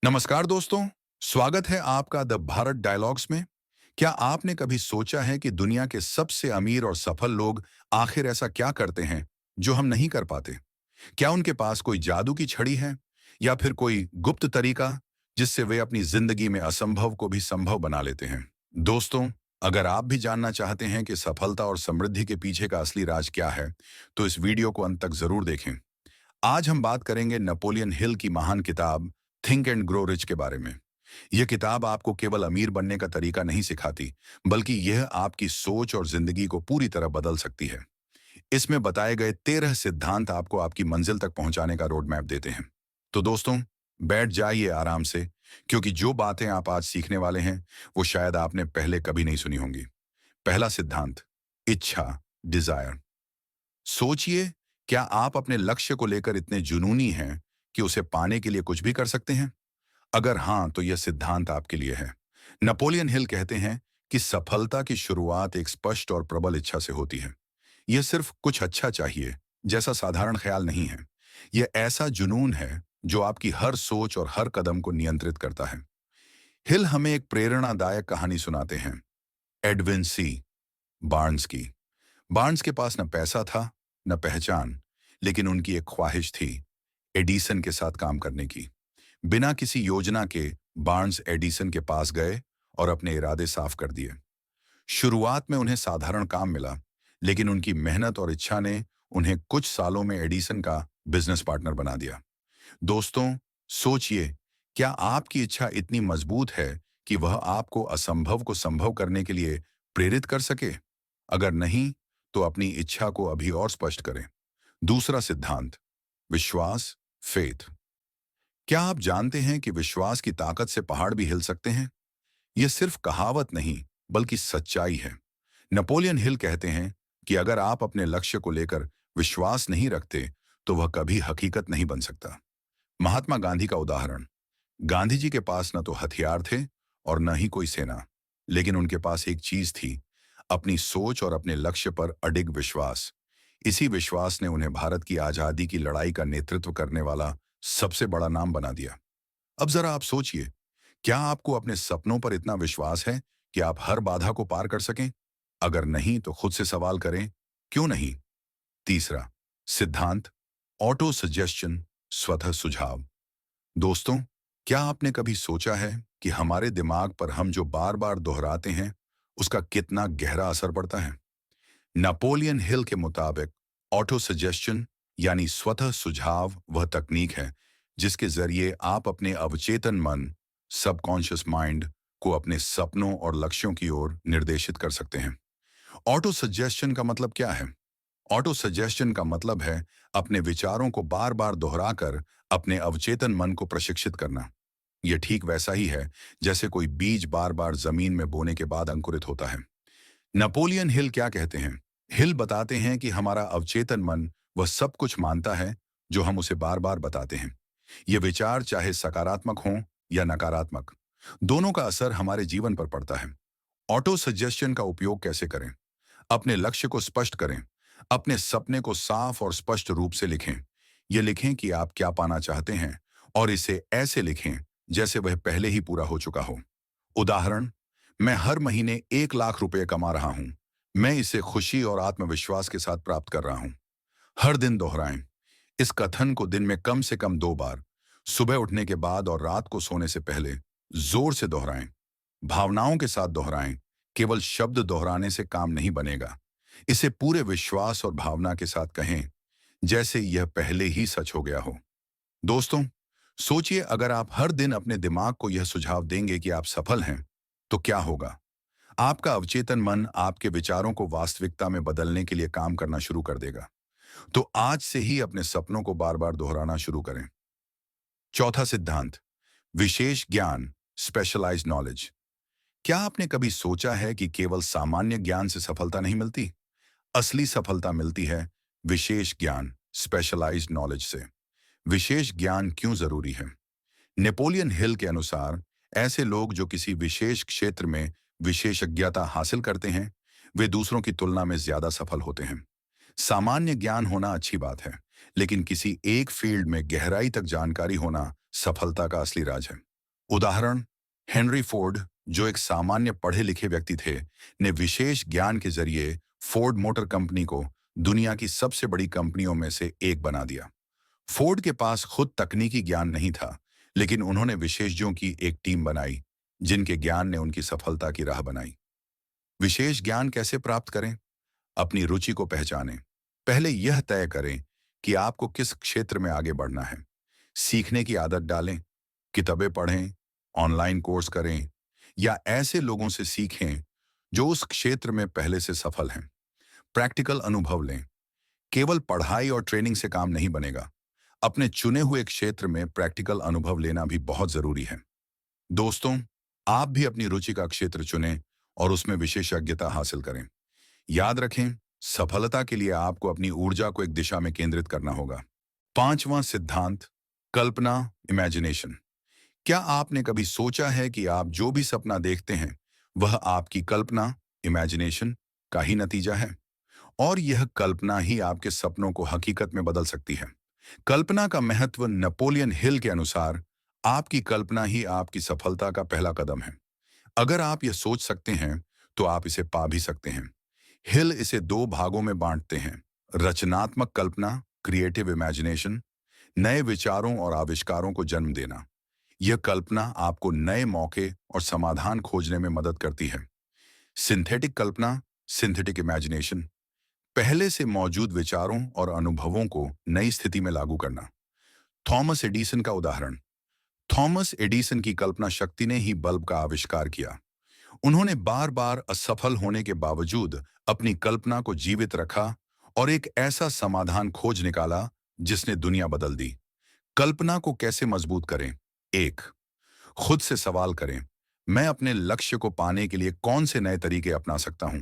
नमस्कार दोस्तों, स्वागत है आपका द भारत डायलॉग्स में। क्या आपने कभी सोचा है कि दुनिया के सबसे अमीर और सफल लोग आखिर ऐसा क्या करते हैं जो हम नहीं कर पाते? क्या उनके पास कोई जादू की छड़ी है या फिर कोई गुप्त तरीका जिससे वे अपनी जिंदगी में असंभव को भी संभव बना लेते हैं? दोस्तों, अगर आप भी जानना चाहते हैं कि सफलता और समृद्धि के पीछे का असली राज क्या है, तो इस वीडियो को अंत तक जरूर देखें। आज हम बात करेंगे नेपोलियन हिल की महान किताब थिंक एंड ग्रो रिच के बारे में। यह किताब आपको केवल अमीर बनने का तरीका नहीं सिखाती, बल्कि यह आपकी सोच और जिंदगी को पूरी तरह बदल सकती है। इसमें बताए गए 13 सिद्धांत आपको आपकी मंजिल तक पहुंचाने का रोड मैप देते हैं। तो दोस्तों, बैठ जाइए आराम से, क्योंकि जो बातें आप आज सीखने वाले हैं वो शायद आपने पहले कभी नहीं सुनी होंगी। पहला सिद्धांत, इच्छा, डिजायर। सोचिए, क्या आप अपने लक्ष्य को लेकर इतने जुनूनी हैं कि उसे पाने के लिए कुछ भी कर सकते हैं? अगर हाँ, तो यह सिद्धांत आपके लिए है। नेपोलियन हिल कहते हैं कि सफलता की शुरुआत एक स्पष्ट और प्रबल इच्छा से होती है। यह सिर्फ कुछ अच्छा चाहिए जैसा साधारण ख्याल नहीं है। यह ऐसा जुनून है जो आपकी हर सोच और हर कदम को नियंत्रित करता है। हिल हमें एक प्रेरणादायक कहानी सुनाते हैं, एडविन सी बार्न्स की। बार्न्स के पास न पैसा था, न पहचान, लेकिन उनकी एक ख्वाहिश थी, एडिसन के साथ काम करने की। बिना किसी योजना के बार्न्स एडिसन के पास गए और अपने इरादे साफ कर दिए। शुरुआत में उन्हें साधारण काम मिला, लेकिन उनकी मेहनत और इच्छा ने उन्हें कुछ सालों में एडिसन का बिजनेस पार्टनर बना दिया। दोस्तों, सोचिए, क्या आपकी इच्छा इतनी मजबूत है कि वह आपको असंभव को संभव करने के लिए प्रेरित कर सके? अगर नहीं, तो अपनी इच्छा को अभी और स्पष्ट करें। दूसरा सिद्धांत, विश्वास, फेथ। क्या आप जानते हैं कि विश्वास की ताकत से पहाड़ भी हिल सकते हैं? यह सिर्फ कहावत नहीं, बल्कि सच्चाई है। नेपोलियन हिल कहते हैं कि अगर आप अपने लक्ष्य को लेकर विश्वास नहीं रखते, तो वह कभी हकीकत नहीं बन सकता। महात्मा गांधी का उदाहरण। गांधी जी के पास न तो हथियार थे और न ही कोई सेना, लेकिन उनके पास एक चीज थी, अपनी सोच और अपने लक्ष्य पर अडिग विश्वास। इसी विश्वास ने उन्हें भारत की आजादी की लड़ाई का नेतृत्व करने वाला सबसे बड़ा नाम बना दिया। अब जरा आप सोचिए, क्या आपको अपने सपनों पर इतना विश्वास है कि आप हर बाधा को पार कर सकें? अगर नहीं, तो खुद से सवाल करें, क्यों नहीं? तीसरा सिद्धांत, ऑटो सजेशन, स्वतः सुझाव। दोस्तों, क्या आपने कभी सोचा है कि हमारे दिमाग पर हम जो बार बार दोहराते हैं, उसका कितना गहरा असर पड़ता है? नेपोलियन हिल के मुताबिक ऑटो सजेशन यानी स्वतः सुझाव वह तकनीक है जिसके जरिए आप अपने अवचेतन मन, सबकॉन्शियस माइंड को अपने सपनों और लक्ष्यों की ओर निर्देशित कर सकते हैं। ऑटो सजेशन का मतलब क्या है? ऑटो सजेशन का मतलब है अपने विचारों को बार बार दोहराकर अपने अवचेतन मन को प्रशिक्षित करना। यह ठीक वैसा ही है जैसे कोई बीज बार बार जमीन में बोने के बाद अंकुरित होता है। नेपोलियन हिल क्या कहते हैं? हिल बताते हैं कि हमारा अवचेतन मन वह सब कुछ मानता है जो हम उसे बार बार बताते हैं। ये विचार चाहे सकारात्मक हों या नकारात्मक, दोनों का असर हमारे जीवन पर पड़ता है। ऑटो सजेशन का उपयोग कैसे करें? अपने लक्ष्य को स्पष्ट करें। अपने सपने को साफ और स्पष्ट रूप से लिखें। ये लिखें कि आप क्या पाना चाहते हैं और इसे ऐसे लिखें जैसे वह पहले ही पूरा हो चुका हो। उदाहरण, मैं हर महीने 1 लाख रुपए कमा रहा हूं। मैं इसे खुशी और आत्मविश्वास के साथ प्राप्त कर रहा हूं। हर दिन दोहराएं। इस कथन को दिन में कम से कम 2 बार, सुबह उठने के बाद और रात को सोने से पहले जोर से दोहराएं। भावनाओं के साथ दोहराएं। केवल शब्द दोहराने से काम नहीं बनेगा। इसे पूरे विश्वास और भावना के साथ कहें, जैसे यह पहले ही सच हो गया हो। दोस्तों, सोचिए, अगर आप हर दिन अपने दिमाग को यह सुझाव देंगे कि आप सफल हैं, तो क्या होगा? आपका अवचेतन मन आपके विचारों को वास्तविकता में बदलने के लिए काम करना शुरू कर देगा। तो आज से ही अपने सपनों को बार बार दोहराना शुरू करें। चौथा सिद्धांत, विशेष ज्ञान, स्पेशलाइज्ड नॉलेज। क्या आपने कभी सोचा है कि केवल सामान्य ज्ञान से सफलता नहीं मिलती? असली सफलता मिलती है विशेष ज्ञान, स्पेशलाइज्ड नॉलेज से। विशेष ज्ञान क्यों जरूरी है? नेपोलियन हिल के अनुसार ऐसे लोग जो किसी विशेष क्षेत्र में विशेषज्ञता हासिल करते हैं, वे दूसरों की तुलना में ज्यादा सफल होते हैं। सामान्य ज्ञान होना अच्छी बात है, लेकिन किसी एक फील्ड में गहराई तक जानकारी होना सफलता का असली राज है। उदाहरण, हेनरी फोर्ड, जो एक सामान्य पढ़े लिखे व्यक्ति थे, ने विशेष ज्ञान के जरिए फोर्ड मोटर कंपनी को दुनिया की सबसे बड़ी कंपनियों में से एक बना दिया। फोर्ड के पास खुद तकनीकी ज्ञान नहीं था, लेकिन उन्होंने विशेषज्ञों की एक टीम बनाई, जिनके ज्ञान ने उनकी सफलता की राह बनाई। विशेष ज्ञान कैसे प्राप्त करें? अपनी रुचि को पहचानें। पहले यह तय करें कि आपको किस क्षेत्र में आगे बढ़ना है। सीखने की आदत डालें, किताबें पढ़ें, ऑनलाइन कोर्स करें या ऐसे लोगों से सीखें जो उस क्षेत्र में पहले से सफल हैं। प्रैक्टिकल अनुभव लें। केवल पढ़ाई और ट्रेनिंग से काम नहीं बनेगा। अपने चुने हुए क्षेत्र में प्रैक्टिकल अनुभव लेना भी बहुत जरूरी है। दोस्तों, आप भी अपनी रुचि का क्षेत्र चुनें और उसमें विशेषज्ञता हासिल करें। याद रखें, सफलता के लिए आपको अपनी ऊर्जा को एक दिशा में केंद्रित करना होगा। पांचवां सिद्धांत, कल्पना, इमेजिनेशन। क्या आपने कभी सोचा है कि आप जो भी सपना देखते हैं, वह आपकी कल्पना, इमेजिनेशन का ही नतीजा है? और यह कल्पना ही आपके सपनों को हकीकत में बदल सकती है। कल्पना का महत्व नेपोलियन हिल के अनुसार, आपकी कल्पना ही आपकी सफलता का पहला कदम है। अगर आप यह सोच सकते हैं, तो आप इसे पा भी सकते हैं। हिल इसे दो भागों में बांटते हैं: रचनात्मक कल्पना, क्रिएटिव इमेजिनेशन, नए विचारों और आविष्कारों को जन्म देना। यह कल्पना आपको नए मौके और समाधान खोजने में मदद करती है। सिंथेटिक कल्पना, सिंथेटिक इमेजिनेशन, पहले से मौजूद विचारों और अनुभवों को नई स्थिति में लागू करना। थॉमस एडिसन का उदाहरण। थॉमस एडिसन की कल्पना शक्ति ने ही बल्ब का आविष्कार किया। उन्होंने बार बार असफल होने के बावजूद अपनी कल्पना को जीवित रखा और एक ऐसा समाधान खोज निकाला जिसने दुनिया बदल दी। कल्पना को कैसे मजबूत करें? एक, खुद से सवाल करें, मैं अपने लक्ष्य को पाने के लिए कौन से नए तरीके अपना सकता हूं?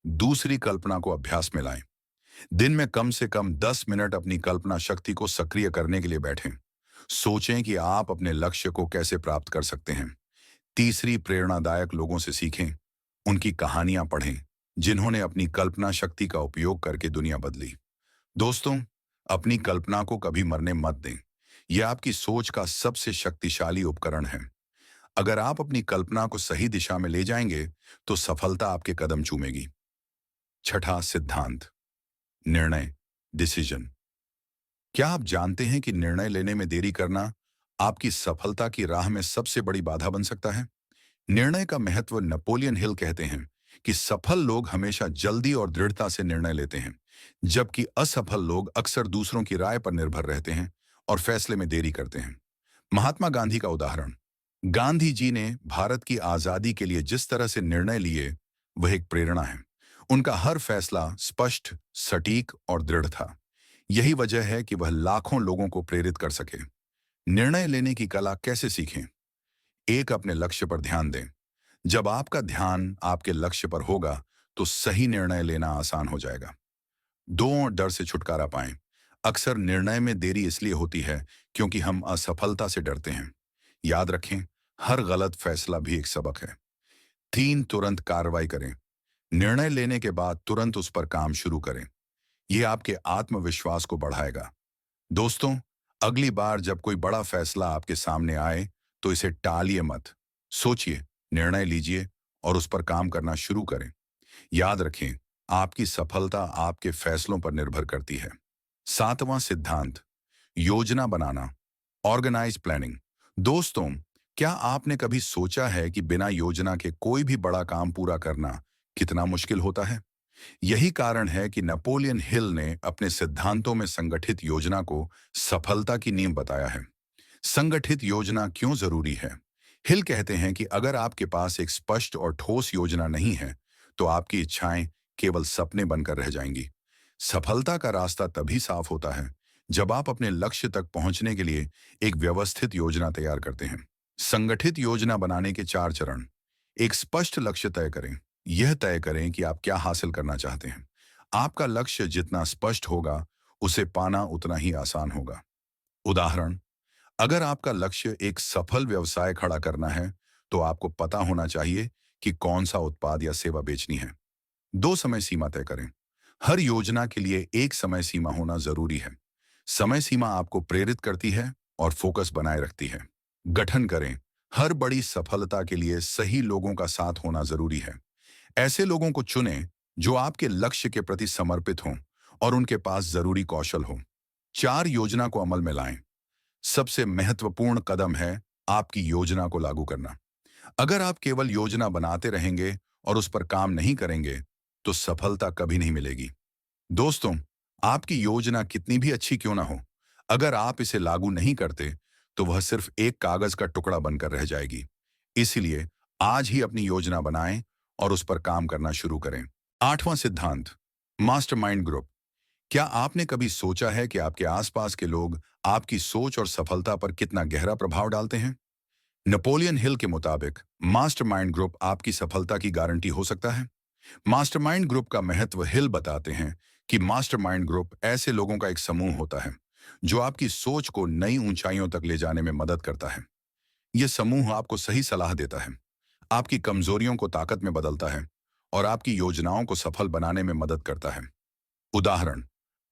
दूसरी, कल्पना को अभ्यास में लाएं। दिन में कम से कम 10 मिनट अपनी कल्पना शक्ति को सक्रिय करने के लिए बैठें। सोचें कि आप अपने लक्ष्य को कैसे प्राप्त कर सकते हैं। तीसरी, प्रेरणादायक लोगों से सीखें। उनकी कहानियां पढ़ें, जिन्होंने अपनी कल्पना शक्ति का उपयोग करके दुनिया बदली। दोस्तों, अपनी कल्पना को कभी मरने मत दें। यह आपकी सोच का सबसे शक्तिशाली उपकरण है। अगर आप अपनी कल्पना को सही दिशा में ले जाएंगे, तो सफलता आपके कदम चूमेगी। छठा सिद्धांत, निर्णय, डिसीजन। क्या आप जानते हैं कि निर्णय लेने में देरी करना आपकी सफलता की राह में सबसे बड़ी बाधा बन सकता है? निर्णय का महत्व नेपोलियन हिल कहते हैं कि सफल लोग हमेशा जल्दी और दृढ़ता से निर्णय लेते हैं, जबकि असफल लोग अक्सर दूसरों की राय पर निर्भर रहते हैं और फैसले में देरी करते हैं। महात्मा गांधी का उदाहरण। गांधी जी ने भारत की आजादी के लिए जिस तरह से निर्णय लिए, वह एक प्रेरणा है। उनका हर फैसला स्पष्ट, सटीक और दृढ़ था। यही वजह है कि वह लाखों लोगों को प्रेरित कर सके। निर्णय लेने की कला कैसे सीखें? एक, अपने लक्ष्य पर ध्यान दें। जब आपका ध्यान आपके लक्ष्य पर होगा, तो सही निर्णय लेना आसान हो जाएगा। दो, डर से छुटकारा पाएं। अक्सर निर्णय में देरी इसलिए होती है क्योंकि हम असफलता से डरते हैं। याद रखें, हर गलत फैसला भी एक सबक है। तीन, तुरंत कार्रवाई करें। निर्णय लेने के बाद तुरंत उस पर काम शुरू करें। यह आपके आत्मविश्वास को बढ़ाएगा। दोस्तों, अगली बार जब कोई बड़ा फैसला आपके सामने आए, तो इसे टालिए मत। सोचिए, निर्णय लीजिए और उस पर काम करना शुरू करें। याद रखें, आपकी सफलता आपके फैसलों पर निर्भर करती है। सातवां सिद्धांत, योजना बनाना, ऑर्गेनाइज प्लानिंग। दोस्तों, क्या आपने कभी सोचा है कि बिना योजना के कोई भी बड़ा काम पूरा करना कितना मुश्किल होता है? यही कारण है कि नेपोलियन हिल ने अपने सिद्धांतों में संगठित योजना को सफलता की नींव बताया है। संगठित योजना क्यों जरूरी है? हिल कहते हैं कि अगर आपके पास एक स्पष्ट और ठोस योजना नहीं है, तो आपकी इच्छाएं केवल सपने बनकर रह जाएंगी। सफलता का रास्ता तभी साफ होता है जब आप अपने लक्ष्य तक पहुंचने के लिए एक व्यवस्थित योजना तैयार करते हैं। संगठित योजना बनाने के 4 चरण। एक, स्पष्ट लक्ष्य तय करें। यह तय करें कि आप क्या हासिल करना चाहते हैं। आपका लक्ष्य जितना स्पष्ट होगा, उसे पाना उतना ही आसान होगा। उदाहरण, अगर आपका लक्ष्य एक सफल व्यवसाय खड़ा करना है, तो आपको पता होना चाहिए कि कौन सा उत्पाद या सेवा बेचनी है। दो, समय सीमा तय करें। हर योजना के लिए एक समय सीमा होना जरूरी है। समय सीमा आपको प्रेरित करती है और फोकस बनाए रखती है। गठन करें। हर बड़ी सफलता के लिए सही लोगों का साथ होना जरूरी है। ऐसे लोगों को चुनें जो आपके लक्ष्य के प्रति समर्पित हों और उनके पास जरूरी कौशल हो। 4 योजना को अमल में लाएं। सबसे महत्वपूर्ण कदम है आपकी योजना को लागू करना। अगर आप केवल योजना बनाते रहेंगे और उस पर काम नहीं करेंगे, तो सफलता कभी नहीं मिलेगी। दोस्तों, आपकी योजना कितनी भी अच्छी क्यों ना हो, अगर आप इसे लागू नहीं करते, तो वह सिर्फ एक कागज का टुकड़ा बनकर रह जाएगी। इसलिए आज ही अपनी योजना बनाएं और उस पर काम करना शुरू करें। 8वां सिद्धांत, मास्टरमाइंड ग्रुप। क्या आपने कभी सोचा है कि आपके आसपास के लोग आपकी सोच और सफलता पर कितना गहरा प्रभाव डालते हैं? नेपोलियन हिल के मुताबिक मास्टरमाइंड ग्रुप आपकी सफलता की गारंटी हो सकता है। मास्टरमाइंड ग्रुप का महत्व हिल बताते हैं कि मास्टरमाइंड ग्रुप ऐसे लोगों का एक समूह होता है जो आपकी सोच को नई ऊंचाइयों तक ले जाने में मदद करता है। यह समूह आपको सही सलाह देता है, आपकी कमजोरियों को ताकत में बदलता है और आपकी योजनाओं को सफल बनाने में मदद करता है। उदाहरण,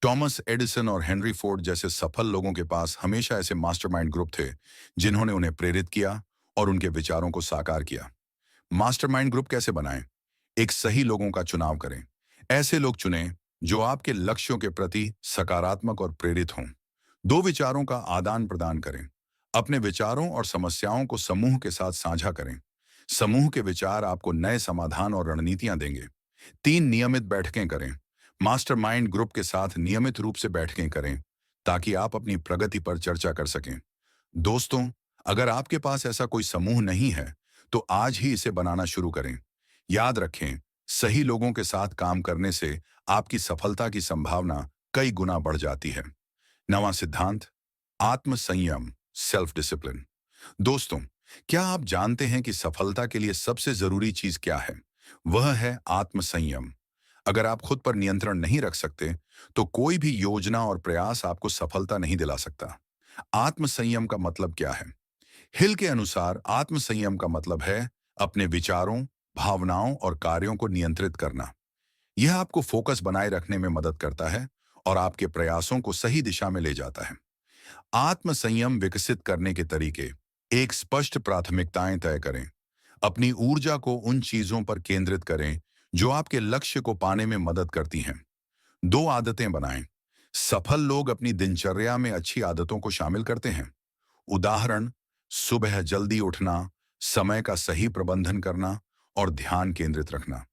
टॉमस एडिसन और हेनरी फोर्ड जैसे सफल लोगों के पास हमेशा ऐसे मास्टरमाइंड ग्रुप थे जिन्होंने उन्हें प्रेरित किया और उनके विचारों को साकार किया। मास्टरमाइंड ग्रुप कैसे बनाएं? एक सही लोगों का चुनाव करें। ऐसे लोग चुनें जो आपके लक्ष्यों के प्रति सकारात्मक और प्रेरित हों। 2 विचारों का आदान प्रदान करें। अपने विचारों और समस्याओं को समूह के साथ साझा करें। समूह के विचार आपको नए समाधान और रणनीतियां देंगे। 3 नियमित बैठकें करें। मास्टरमाइंड ग्रुप के साथ नियमित रूप से बैठकें करें ताकि आप अपनी प्रगति पर चर्चा कर सकें। दोस्तों, अगर आपके पास ऐसा कोई समूह नहीं है, तो आज ही इसे बनाना शुरू करें। याद रखें, सही लोगों के साथ काम करने से आपकी सफलता की संभावना कई गुना बढ़ जाती है। 9वां सिद्धांत, आत्म संयम, सेल्फ डिसिप्लिन। दोस्तों, क्या आप जानते हैं कि सफलता के लिए सबसे जरूरी चीज क्या है? वह है आत्म संयम। अगर आप खुद पर नियंत्रण नहीं रख सकते, तो कोई भी योजना और प्रयास आपको सफलता नहीं दिला सकता। आत्म संयम का मतलब क्या है? हिल के अनुसार आत्म संयम का मतलब है अपने विचारों, भावनाओं और कार्यों को नियंत्रित करना। यह आपको फोकस बनाए रखने में मदद करता है और आपके प्रयासों को सही दिशा में ले जाता है। आत्म संयम विकसित करने के तरीके: एक स्पष्ट प्राथमिकताएं तय करें। अपनी ऊर्जा को उन चीजों पर केंद्रित करें जो आपके लक्ष्य को पाने में मदद करती हैं। 2 आदतें बनाएं। सफल लोग अपनी दिनचर्या में अच्छी आदतों को शामिल करते हैं। उदाहरण, सुबह जल्दी उठना, समय का सही प्रबंधन करना और ध्यान केंद्रित रखना।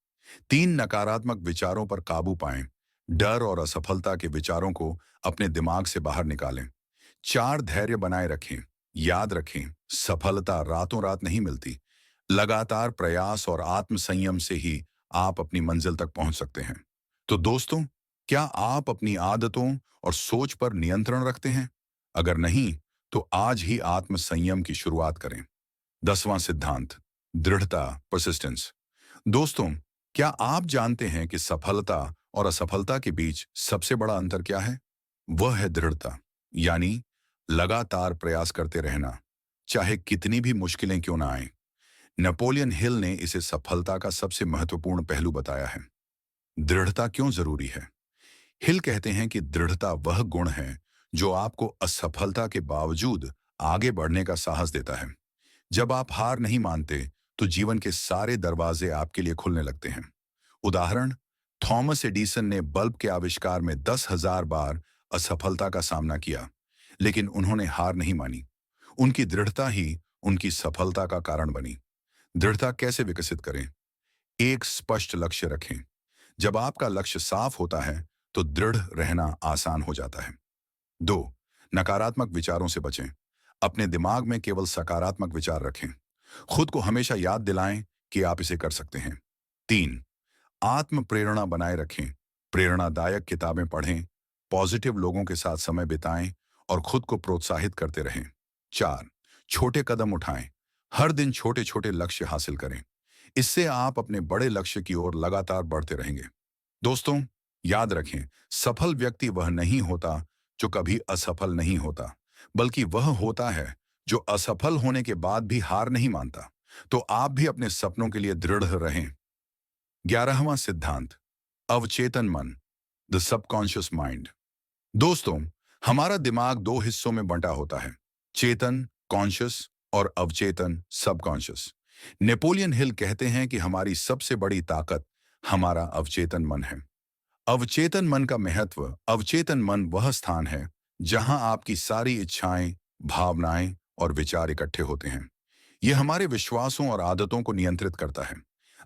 3 नकारात्मक विचारों पर काबू पाएं। डर और असफलता के विचारों को अपने दिमाग से बाहर निकालें। 4 धैर्य बनाए रखें। याद रखें, सफलता रातों रात नहीं मिलती। लगातार प्रयास और आत्म संयम से ही आप अपनी मंजिल तक पहुंच सकते हैं। तो दोस्तों, क्या आप अपनी आदतों और सोच पर नियंत्रण रखते हैं? अगर नहीं, तो आज ही आत्म संयम की शुरुआत करें। 10वां सिद्धांत, दृढ़ता, परसिस्टेंस। दोस्तों, क्या आप जानते हैं कि सफलता और असफलता के बीच सबसे बड़ा अंतर क्या है? वह है दृढ़ता, यानी लगातार प्रयास करते रहना, चाहे कितनी भी मुश्किलें क्यों ना आएं। नेपोलियन हिल ने इसे सफलता का सबसे महत्वपूर्ण पहलू बताया है। दृढ़ता क्यों जरूरी है? हिल कहते हैं कि दृढ़ता वह गुण है जो आपको असफलता के बावजूद आगे बढ़ने का साहस देता है। जब आप हार नहीं मानते, तो जीवन के सारे दरवाजे आपके लिए खुलने लगते हैं। उदाहरण, थॉमस एडिसन ने बल्ब के आविष्कार में 10,000 बार असफलता का सामना किया, लेकिन उन्होंने हार नहीं मानी। उनकी दृढ़ता ही उनकी सफलता का कारण बनी। दृढ़ता कैसे विकसित करें? एक स्पष्ट लक्ष्य रखें। जब आपका लक्ष्य साफ होता है, तो दृढ़ रहना आसान हो जाता है। 2, नकारात्मक विचारों से बचें। अपने दिमाग में केवल सकारात्मक विचार रखें। खुद को हमेशा याद दिलाएं कि आप इसे कर सकते हैं। 3, आत्म प्रेरणा बनाए रखें। प्रेरणादायक किताबें पढ़ें, पॉजिटिव लोगों के साथ समय बिताएं और खुद को प्रोत्साहित करते रहें। 4, छोटे कदम उठाएं। हर दिन छोटे छोटे लक्ष्य हासिल करें। इससे आप अपने बड़े लक्ष्य की ओर लगातार बढ़ते रहेंगे। दोस्तों, याद रखें, सफल व्यक्ति वह नहीं होता जो कभी असफल नहीं होता, बल्कि वह होता है जो असफल होने के बाद भी हार नहीं मानता। तो आप भी अपने सपनों के लिए दृढ़ रहें। 11वां सिद्धांत, अवचेतन मन, द सबकॉन्शियस माइंड। दोस्तों, हमारा दिमाग 2 हिस्सों में बंटा होता है, चेतन, कॉन्शियस और अवचेतन सबकॉन्शियस। नेपोलियन हिल कहते हैं कि हमारी सबसे बड़ी ताकत हमारा अवचेतन मन है। अवचेतन मन का महत्व। अवचेतन मन वह स्थान है जहां आपकी सारी इच्छाएं, भावनाएं और विचार इकट्ठे होते हैं। यह हमारे विश्वासों और आदतों को नियंत्रित करता है।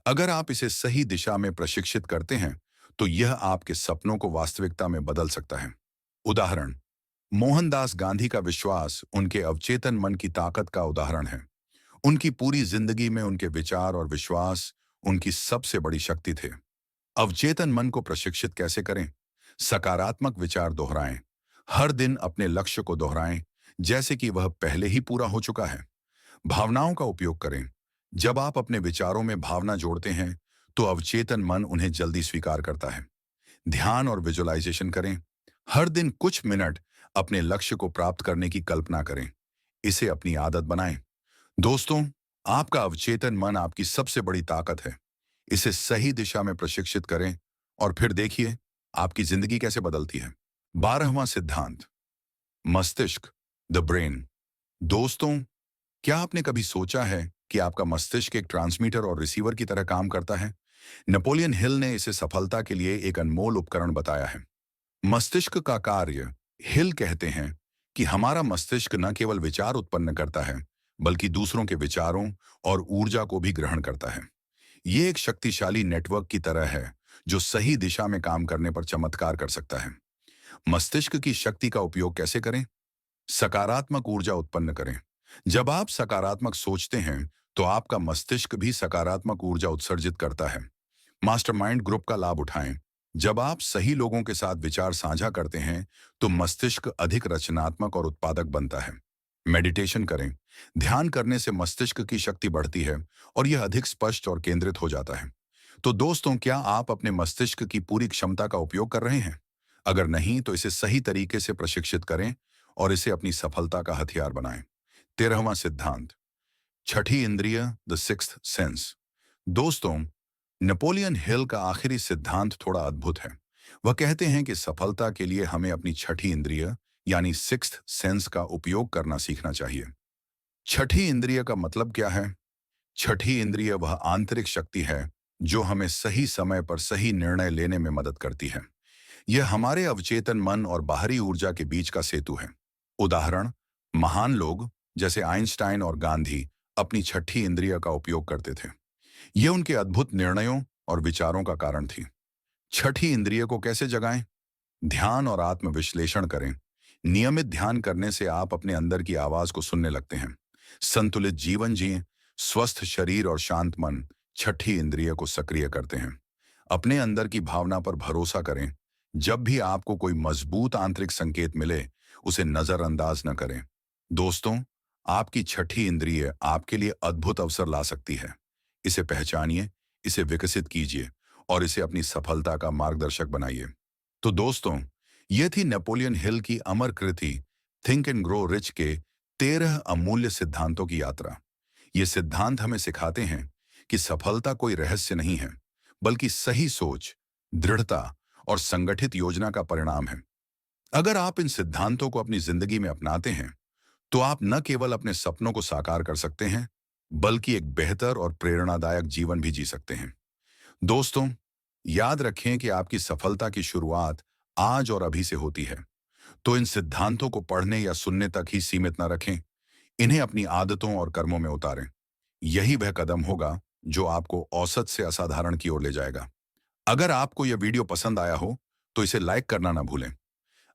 अगर आप इसे सही दिशा में प्रशिक्षित करते हैं तो यह आपके सपनों को वास्तविकता में बदल सकता है। उदाहरण: मोहनदास गांधी का विश्वास उनके अवचेतन मन की ताकत का उदाहरण है। उनकी पूरी जिंदगी में उनके विचार और विश्वास उनकी सबसे बड़ी शक्ति थे। अवचेतन मन को प्रशिक्षित कैसे करें? सकारात्मक विचार दोहराएं। हर दिन अपने लक्ष्य को दोहराएं जैसे कि वह पहले ही पूरा हो चुका है। भावनाओं का उपयोग करें। जब आप अपने विचारों में भावना जोड़ते हैं तो अवचेतन मन उन्हें जल्दी स्वीकार करता है। ध्यान और विजुअलाइजेशन करें। हर दिन कुछ मिनट अपने लक्ष्य को प्राप्त करने की कल्पना करें। इसे अपनी आदत बनाएं। दोस्तों, आपका अवचेतन मन आपकी सबसे बड़ी ताकत है। इसे सही दिशा में प्रशिक्षित करें और फिर देखिए आपकी जिंदगी कैसे बदलती है। 12वां सिद्धांत, मस्तिष्क, द ब्रेन। दोस्तों, क्या आपने कभी सोचा है कि आपका मस्तिष्क एक ट्रांसमीटर और रिसीवर की तरह काम करता है? नेपोलियन हिल ने इसे सफलता के लिए एक अनमोल उपकरण बताया है। मस्तिष्क का कार्य। हिल कहते हैं कि हमारा मस्तिष्क न केवल विचार उत्पन्न करता है बल्कि दूसरों के विचारों और ऊर्जा को भी ग्रहण करता है। ये एक शक्तिशाली नेटवर्क की तरह है जो सही दिशा में काम करने पर चमत्कार कर सकता है। मस्तिष्क की शक्ति का उपयोग कैसे करें? सकारात्मक ऊर्जा उत्पन्न करें। जब आप सकारात्मक सोचते हैं तो आपका मस्तिष्क भी सकारात्मक ऊर्जा उत्सर्जित करता है। मास्टरमाइंड ग्रुप का लाभ उठाएं। जब आप सही लोगों के साथ विचार साझा करते हैं तो मस्तिष्क अधिक रचनात्मक और उत्पादक बनता है। मेडिटेशन करें। ध्यान करने से मस्तिष्क की शक्ति बढ़ती है और यह अधिक स्पष्ट और केंद्रित हो जाता है। तो दोस्तों, क्या आप अपने मस्तिष्क की पूरी क्षमता का उपयोग कर रहे हैं? अगर नहीं तो इसे सही तरीके से प्रशिक्षित करें और इसे अपनी सफलता का हथियार बनाएं। 13वां सिद्धांत, छठी इंद्रिय, द सिक्स्थ सेंस। दोस्तों, नेपोलियन हिल का आखिरी सिद्धांत थोड़ा अद्भुत है। वह कहते हैं कि सफलता के लिए हमें अपनी छठी इंद्रिय यानी सिक्स्थ सेंस का उपयोग करना सीखना चाहिए। छठी इंद्रिय का मतलब क्या है? छठी इंद्रिय वह आंतरिक शक्ति है जो हमें सही समय पर सही निर्णय लेने में मदद करती है। यह हमारे अवचेतन मन और बाहरी ऊर्जा के बीच का सेतु है। उदाहरण: महान लोग जैसे आइंस्टाइन और गांधी अपनी छठी इंद्रिय का उपयोग करते थे। ये उनके अद्भुत निर्णयों और विचारों का कारण थी। छठी इंद्रिय को कैसे जगाएं? ध्यान और आत्मविश्लेषण करें। नियमित ध्यान करने से आप अपने अंदर की आवाज को सुनने लगते हैं। संतुलित जीवन जिएं। स्वस्थ शरीर और शांत मन छठी इंद्रिय को सक्रिय करते हैं। अपने अंदर की भावना पर भरोसा करें। जब भी आपको कोई मजबूत आंतरिक संकेत मिले उसे नजरअंदाज न करें। दोस्तों, आपकी छठी इंद्रिय आपके लिए अद्भुत अवसर ला सकती है। इसे पहचानिए, इसे विकसित कीजिए और इसे अपनी सफलता का मार्गदर्शक बनाइए। तो दोस्तों, यह थी नेपोलियन हिल की अमर कृति थिंक एंड ग्रो रिच के 13 अमूल्य सिद्धांतों की यात्रा। ये सिद्धांत हमें सिखाते हैं कि सफलता कोई रहस्य नहीं है बल्कि सही सोच, दृढ़ता और संगठित योजना का परिणाम है। अगर आप इन सिद्धांतों को अपनी जिंदगी में अपनाते हैं तो आप न केवल अपने सपनों को साकार कर सकते हैं बल्कि एक बेहतर और प्रेरणादायक जीवन भी जी सकते हैं। दोस्तों, याद रखें कि आपकी सफलता की शुरुआत आज और अभी से होती है। तो इन सिद्धांतों को पढ़ने या सुनने तक ही सीमित न रखें, इन्हें अपनी आदतों और कर्मों में उतारें। यही वह कदम होगा जो आपको औसत से असाधारण की ओर ले जाएगा। अगर आपको यह वीडियो पसंद आया हो तो इसे लाइक करना ना भूलें।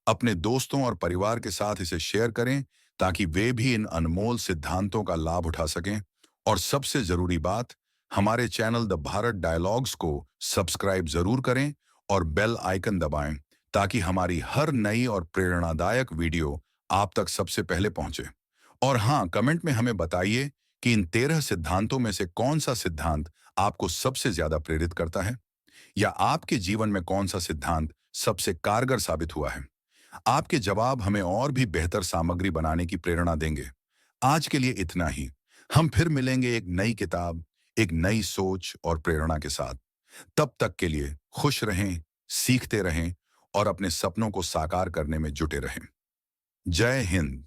अपने दोस्तों और परिवार के साथ इसे शेयर करें ताकि वे भी इन अनमोल सिद्धांतों का लाभ उठा सकें। और सबसे जरूरी बात, हमारे चैनल द भारत डायलॉग्स को सब्सक्राइब जरूर करें और बेल आइकन दबाएं ताकि हमारी हर नई और प्रेरणादायक वीडियो आप तक सबसे पहले पहुंचे। और हाँ, कमेंट में हमें बताइए कि इन 13 सिद्धांतों में से कौन सा सिद्धांत आपको सबसे ज्यादा प्रेरित करता है, या आपके जीवन में कौन सा सिद्धांत सबसे कारगर साबित हुआ है। आपके जवाब हमें और भी बेहतर सामग्री बनाने की प्रेरणा देंगे। आज के लिए इतना ही। हम फिर मिलेंगे एक नई किताब, एक नई सोच और प्रेरणा के साथ। तब तक के लिए खुश रहें, सीखते रहें और अपने सपनों को साकार करने में जुटे रहें। जय हिंद।